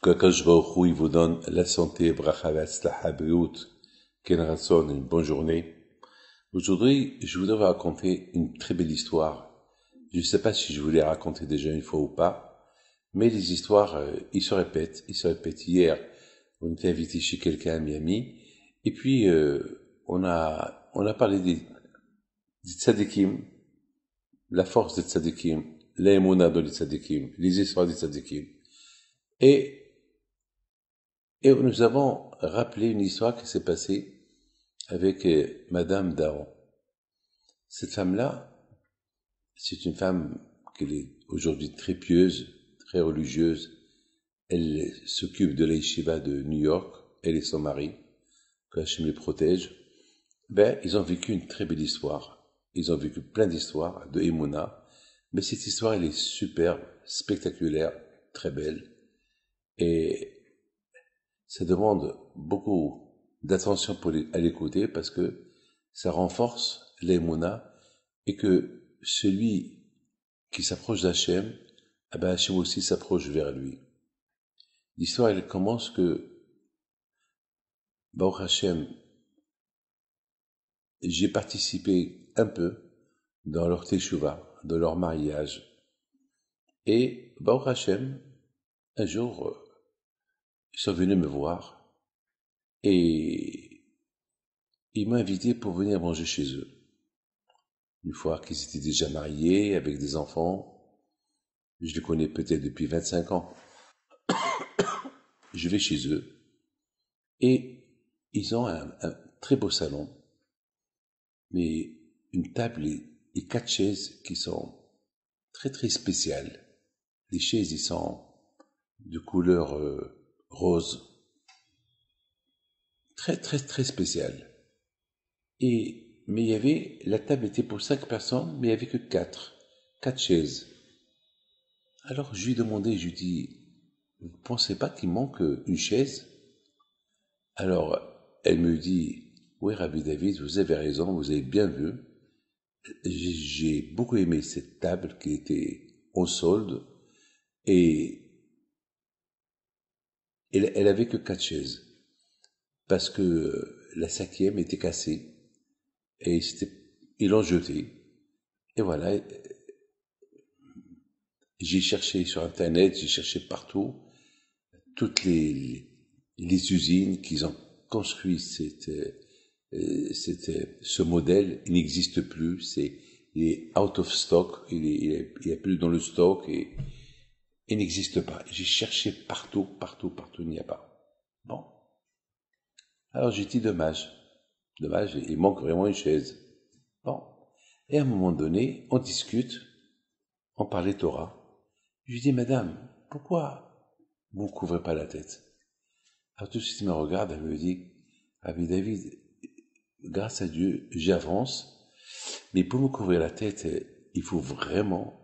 Qu'Akadosh Baruch Hu, il vous donne la santé, bracha ve'atzlacha briut, ken ratson, une bonne journée. Aujourd'hui, je voudrais vous raconter une très belle histoire. Je ne sais pas si je vous l'ai raconté déjà une fois ou pas, mais les histoires, ils se répètent. Hier, on était invité chez quelqu'un à Miami, et puis on a parlé des tzadikim, la force des tzadikim, l'émouna dans les tzadikim, les histoires des tzadikim. Et nous avons rappelé une histoire qui s'est passée avec Madame Daron. Cette femme-là, c'est une femme qui est aujourd'hui très pieuse, très religieuse. Elle s'occupe de la yeshiva de New York, elle et son mari, que Hachem les protège. Ils ont vécu une très belle histoire. Ils ont vécu plein d'histoires de Emouna, mais cette histoire, elle est superbe, spectaculaire, très belle. Et ça demande beaucoup d'attention à l'écouter parce que ça renforce l'émouna et que celui qui s'approche d'Hachem, Hachem aussi s'approche vers lui. L'histoire, elle commence que, Baruch Hachem, j'ai participé un peu dans leur teshuva, dans leur mariage. Et Baruch Hachem, un jour, ils sont venus me voir et ils m'ont invité pour venir manger chez eux. Une fois qu'ils étaient déjà mariés, avec des enfants, je les connais peut-être depuis 25 ans. Je vais chez eux et ils ont un très beau salon, mais une table et 4 chaises qui sont très très spéciales. Les chaises, ils sont de couleur rose, très très très spéciales. Mais la table était pour 5 personnes, mais il n'y avait que 4 chaises. Alors je lui ai demandé, je lui ai dit, vous ne pensez pas qu'il manque une chaise? Alors elle me dit, oui Rabbi David, vous avez raison, vous avez bien vu. J'ai beaucoup aimé cette table qui était en solde et elle avait que 4 chaises parce que la 5e était cassée et ils l'ont jetée. Et voilà, j'ai cherché sur internet, j'ai cherché partout, toutes les usines qui ont construit ce modèle, il n'existe plus, il est out of stock, il est plus dans le stock et il n'existe pas. J'ai cherché partout, il n'y a pas. Bon. Alors j'ai dit dommage, il manque vraiment une chaise. Bon. Et à un moment donné, on discute, on parlait Torah. Je lui dis, madame, pourquoi vous ne couvrez pas la tête? Alors tout de suite, elle me regarde, elle me dit, Rabbi David, grâce à Dieu, j'avance, mais pour me couvrir la tête, il faut vraiment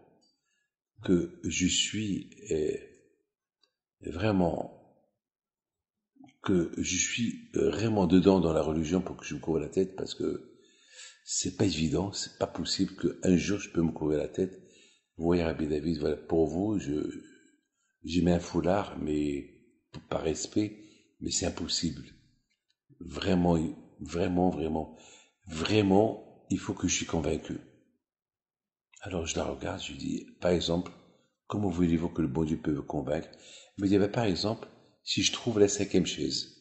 que je suis vraiment dedans dans la religion pour que je me couvre la tête, parce que c'est pas évident, c'est pas possible qu'un jour je peux me couvrir la tête. Vous voyez, Rabbi David, voilà, pour vous, j'ai mis un foulard, mais par respect, mais c'est impossible. Vraiment, il faut que je suis convaincu. Alors je la regarde, je lui dis, par exemple, comment voulez-vous que le bon Dieu peut me convaincre? Il me dit, par exemple, si je trouve la 5e chaise.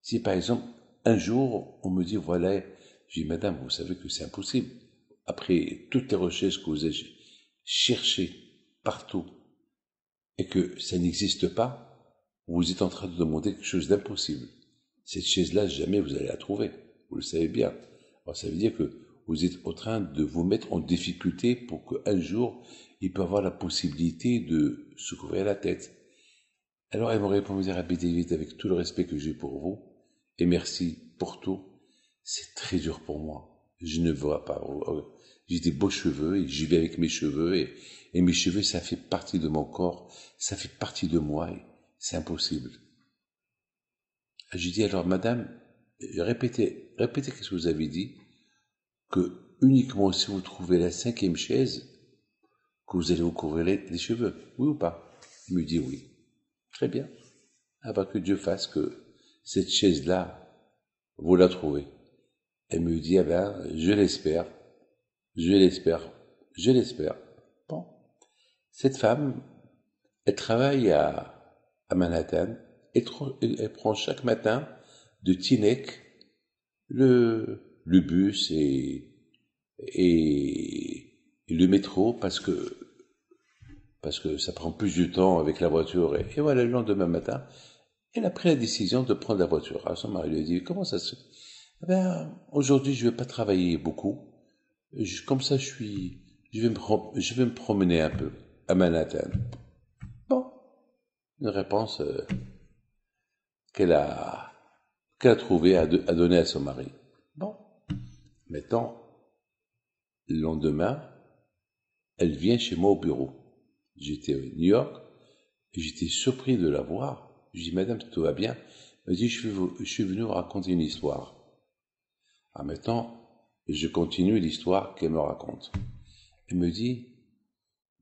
Si par exemple, un jour, on me dit, voilà, je dis, madame, vous savez que c'est impossible. Après toutes les recherches que vous avez cherchées partout, et que ça n'existe pas, vous êtes en train de demander quelque chose d'impossible. Cette chaise-là, jamais vous allez la trouver. Vous le savez bien. Alors ça veut dire que vous êtes en train de vous mettre en difficulté pour qu'un jour, il peut avoir la possibilité de se couvrir la tête. Alors elle m'aurait répondu, Rabbi David, avec tout le respect que j'ai pour vous, et merci pour tout, c'est très dur pour moi. Je ne vois pas. J'ai des beaux cheveux et j'y vais avec mes cheveux et mes cheveux, ça fait partie de mon corps, ça fait partie de moi et c'est impossible. J'ai dit alors, madame, répétez ce que vous avez dit, que uniquement si vous trouvez la 5e chaise, que vous allez vous couvrir les cheveux. Oui ou pas? Il me dit oui. Très bien. Avant que Dieu fasse que cette chaise-là, vous la trouvez. Elle me dit, ah ben, je l'espère, je l'espère, je l'espère. Bon. Cette femme, elle travaille à Manhattan, elle prend chaque matin de Teaneck le bus et le métro parce que ça prend plus de temps avec la voiture. Et voilà, le lendemain matin, elle a pris la décision de prendre la voiture. Alors son mari lui a dit, comment ça se fait? Eh ben, aujourd'hui, je vais pas travailler beaucoup. Comme ça, je vais me promener un peu à Manhattan. Bon, une réponse qu'elle a, qu'elle a trouvée à donner à son mari. Bon, maintenant, le lendemain, elle vient chez moi au bureau. J'étais à New York et j'étais surpris de la voir. Je dis, madame, tout va bien? Elle me dit, je suis venu vous raconter une histoire. Alors maintenant, je continue l'histoire qu'elle me raconte. Elle me dit,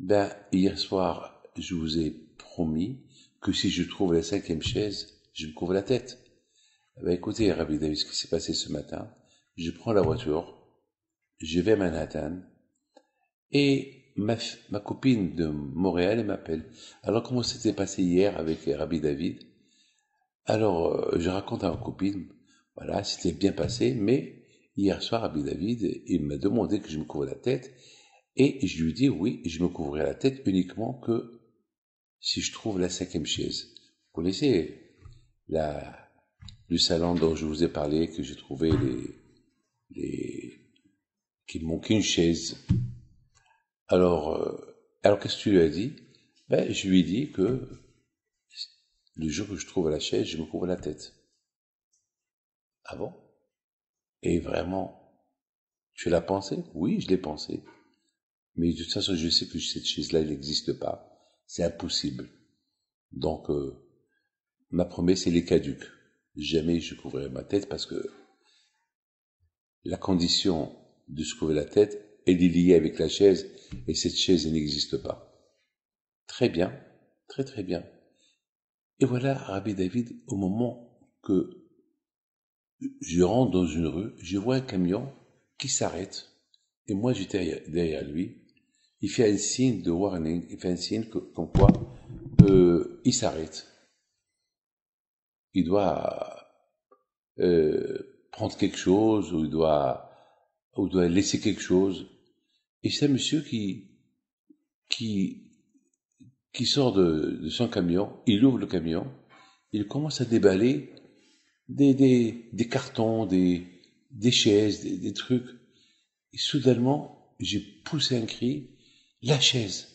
ben, hier soir, je vous ai promis que si je trouve la 5e chaise, je me couvre la tête. Ben, écoutez, Rabbi David, ce qui s'est passé ce matin, je prends la voiture, je vais à Manhattan, et ma copine de Montréal, elle m'appelle. Alors, comment c'était passé hier avec Rabbi David? Alors, je raconte à ma copine, voilà, c'était bien passé, mais hier soir, Rabbi David, il m'a demandé que je me couvre la tête, et je lui dis oui, je me couvrirai la tête uniquement que si je trouve la 5e chaise. Vous connaissez le salon dont je vous ai parlé, que j'ai trouvé qu'il me manquait une chaise. Alors qu'est-ce que tu lui as dit? Ben, je lui ai dit que le jour que je trouve la chaise, je me couvre la tête. Ah bon? Et vraiment, tu l'as pensé? Oui, je l'ai pensé. Mais de toute façon, je sais que cette chaise-là, elle n'existe pas. C'est impossible. Donc, ma promesse, elle est caduque. Jamais je couvrirai ma tête parce que la condition de se couvrir la tête, elle est liée avec la chaise et cette chaise, elle n'existe pas. Très bien. Très très bien. Et voilà, Rabbi David, au moment que je rentre dans une rue, je vois un camion qui s'arrête. Et moi, j'étais derrière lui. Il fait un signe de warning, il fait un signe comme quoi il s'arrête. Il doit prendre quelque chose ou il doit laisser quelque chose. Et c'est un monsieur qui sort de son camion, il ouvre le camion, il commence à déballer des cartons, des chaises, des trucs. Et soudainement, j'ai poussé un cri, la chaise.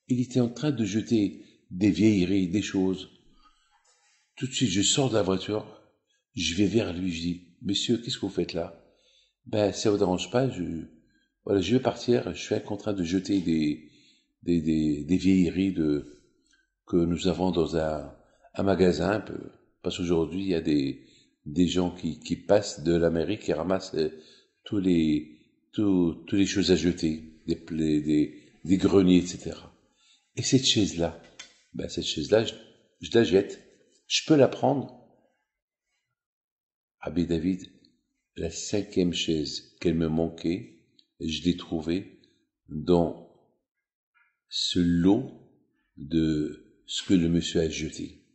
Il était en train de jeter des vieilleries, des choses. Tout de suite, je sors de la voiture, je vais vers lui, je dis, monsieur, qu'est-ce que vous faites là? Ben, ça vous dérange pas, je vais partir, je suis en train de jeter des vieilleries que nous avons dans un magasin, parce qu'aujourd'hui, il y a des gens qui passent de l'Amérique qui ramassent toutes les choses à jeter, des greniers, etc. Et cette chaise-là, je la jette. Je peux la prendre. Rabbi David, la 5e chaise qu'elle me manquait, je l'ai trouvée dans ce lot de ce que le monsieur a jeté.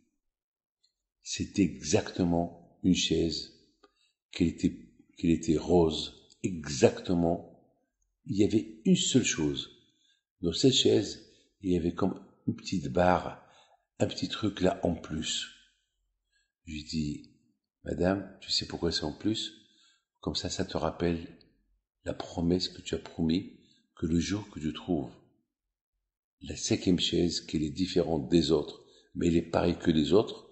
C'est exactement une chaise qu'elle était rose. Exactement. Il y avait une seule chose. Dans cette chaise, il y avait comme une petite barre, un petit truc là en plus. Je lui dis, madame, tu sais pourquoi c'est en plus? Comme ça te rappelle la promesse que tu as promis que le jour que tu trouves la 5e chaise, qui est différente des autres, mais elle est pareille que les autres,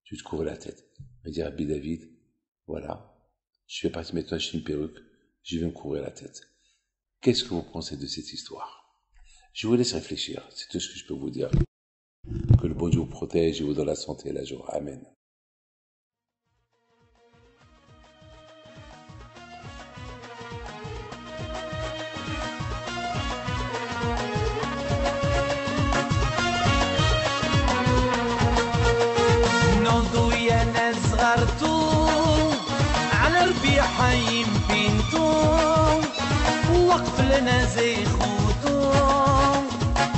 tu te couvres la tête. Je dis, Rabbi David, voilà, je vais partir maintenant acheter une perruque, je vais me couvrir la tête. Qu'est-ce que vous pensez de cette histoire? Je vous laisse réfléchir, c'est tout ce que je peux vous dire. Que le bon Dieu vous protège et vous donne la santé et la joie. Amen. دارتو على ربيع بينتو وقف لنا زي خوتو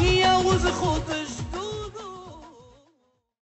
يا وز خوتو